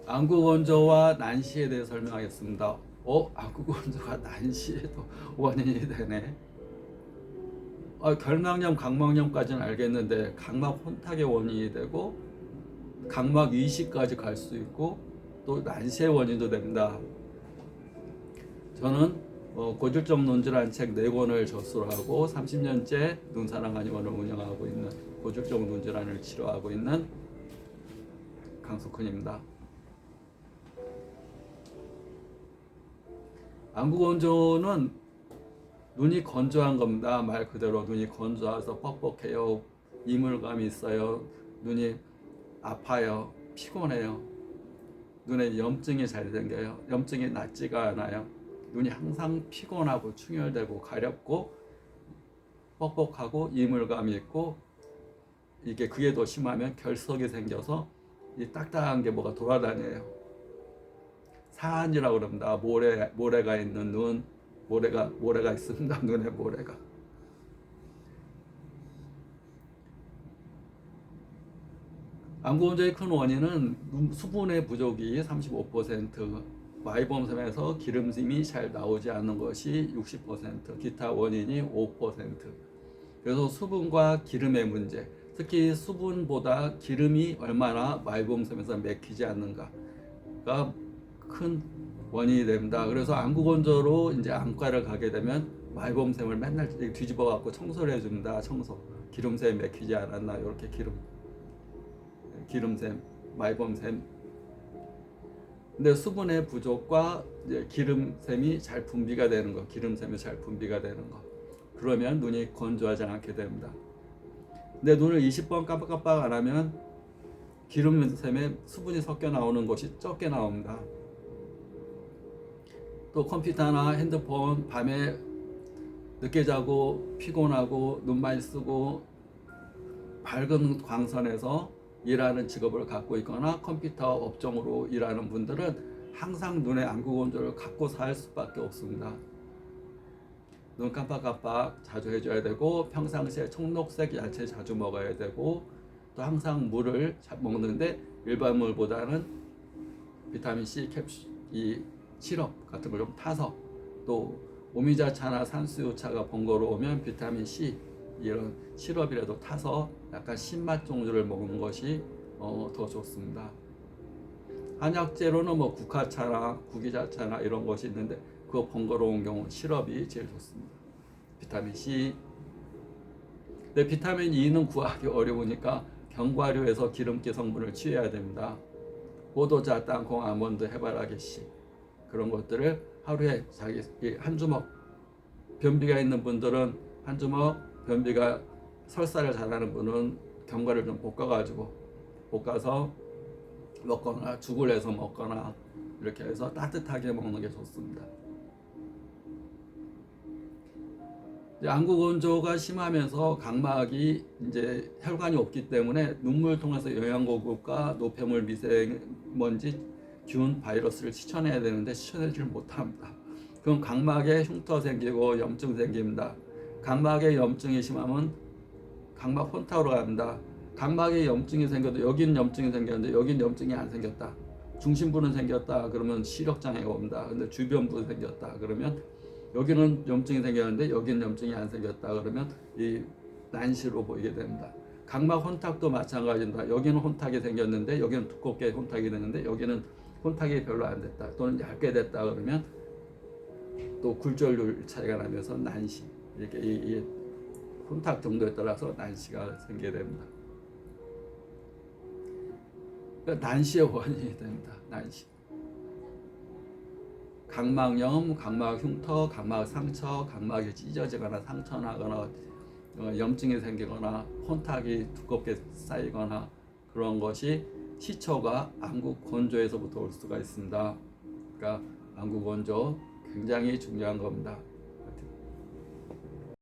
안구건조와 난시에 대해 설명하겠습니다. 안구건조가 난시에도 원인이 되네. 결막염, 각막염까지는 알겠는데 각막 혼탁의 원인이 되고 각막 이식까지 갈 수 있고 또 난시의 원인도 됩니다. 저는 고질적 눈질환 책 4권을 저술하고 30년째 눈사랑한의원을 운영하고 있는 고질적 눈질환을 치료하고 있는 강석훈입니다. 안구건조는 눈이 건조한 겁니다. 말 그대로 눈이 건조해서 뻑뻑해요. 이물감이 있어요. 눈이 아파요. 피곤해요. 눈에 염증이 잘 생겨요. 염증이 낫지가 않아요. 눈이 항상 피곤하고 충혈되고 가렵고 뻑뻑하고 이물감이 있고 그게 더 심하면 결석이 생겨서 이 딱딱한 게 뭐가 돌아다녀요. 사안이라고 그럽니다. 모래가 있는 눈, 모래가 있습니다. 눈에 모래가. 안구건조의 큰 원인은 수분의 부족이 35%, 마이범섬에서 기름짐이 잘 나오지 않는 것이 60%, 기타 원인이 5%. 그래서 수분과 기름의 문제, 특히 수분보다 기름이 얼마나 마이범섬에서 맥히지 않는가가 큰 원인이 됩니다. 그래서 안구건조로 이제 안과를 가게 되면 마이범샘을 맨날 뒤집어 갖고 청소를 해줍니다. 기름샘 맥히지 않았나 이렇게 기름샘, 마이범샘. 근데 수분의 부족과 기름샘이 잘 분비가 되는 거, 기름샘이 잘 분비가 되는 거. 그러면 눈이 건조하지 않게 됩니다. 근데 눈을 20번 깜빡깜빡 안 하면 기름샘에 수분이 섞여 나오는 것이 적게 나옵니다. 또 컴퓨터나 핸드폰 밤에 늦게 자고 피곤하고 눈 많이 쓰고 밝은 광선에서 일하는 직업을 갖고 있거나 컴퓨터 업종으로 일하는 분들은 항상 눈에 안구건조를 갖고 살 수밖에 없습니다. 눈 깜빡깜빡 자주 해줘야 되고 평상시에 청록색 야채 자주 먹어야 되고 또 항상 물을 먹는데 일반 물보다는 비타민C 캡슐, 시럽 같은 걸 좀 타서 또 오미자차나 산수유차가 번거로우면 비타민C 이런 시럽이라도 타서 약간 신맛 종류를 먹는 것이 더 좋습니다. 한약재로는 국화차나 구기자차나 이런 것이 있는데 그거 번거로운 경우 시럽이 제일 좋습니다. 비타민C. 근데 비타민 E는 구하기 어려우니까 견과류에서 기름기 성분을 취해야 됩니다. 포도자, 땅콩, 아몬드, 해바라기씨 그런 것들을 하루에 자기 한 주먹, 변비가 있는 분들은 한 주먹, 변비가 설사를 잘하는 분은 견과를 좀 볶아서 먹거나 죽을 해서 먹거나 이렇게 해서 따뜻하게 먹는 게 좋습니다. 안구건조가 심하면서 각막이 이제 혈관이 없기 때문에 눈물 통해서 영양고급과 노폐물, 미세먼지, 균, 바이러스를 씻어내야 되는데 씻어내지를 못합니다. 그럼 각막에 흉터 생기고 염증 생깁니다. 각막에 염증이 심하면 각막 혼탁으로 갑니다. 각막에 염증이 생겨도 여기는 염증이 생겼는데 여기는 염증이 안 생겼다. 중심부는 생겼다 그러면 시력장애가 옵니다. 근데 주변부 생겼다 그러면 여기는 염증이 생겼는데 여기는 염증이 안 생겼다 그러면 이 난시로 보이게 됩니다. 각막 혼탁도 마찬가지입니다. 여기는 혼탁이 생겼는데 여기는 두껍게 혼탁이 되는데 여기는 혼탁이 별로 안 됐다 또는 얇게 됐다 그러면 또 굴절률 차이가 나면서 난시, 이렇게 이 혼탁 정도에 따라서 난시가 생기게 됩니다. 그러니까 난시의 원인이 됩니다. 난시. 각막염, 각막 흉터, 각막 상처, 각막이 찢어지거나 상처나거나 염증이 생기거나 혼탁이 두껍게 쌓이거나 그런 것이 시초가 안구건조에서부터 올 수가 있습니다. 그러니까 안구건조 굉장히 중요한 겁니다.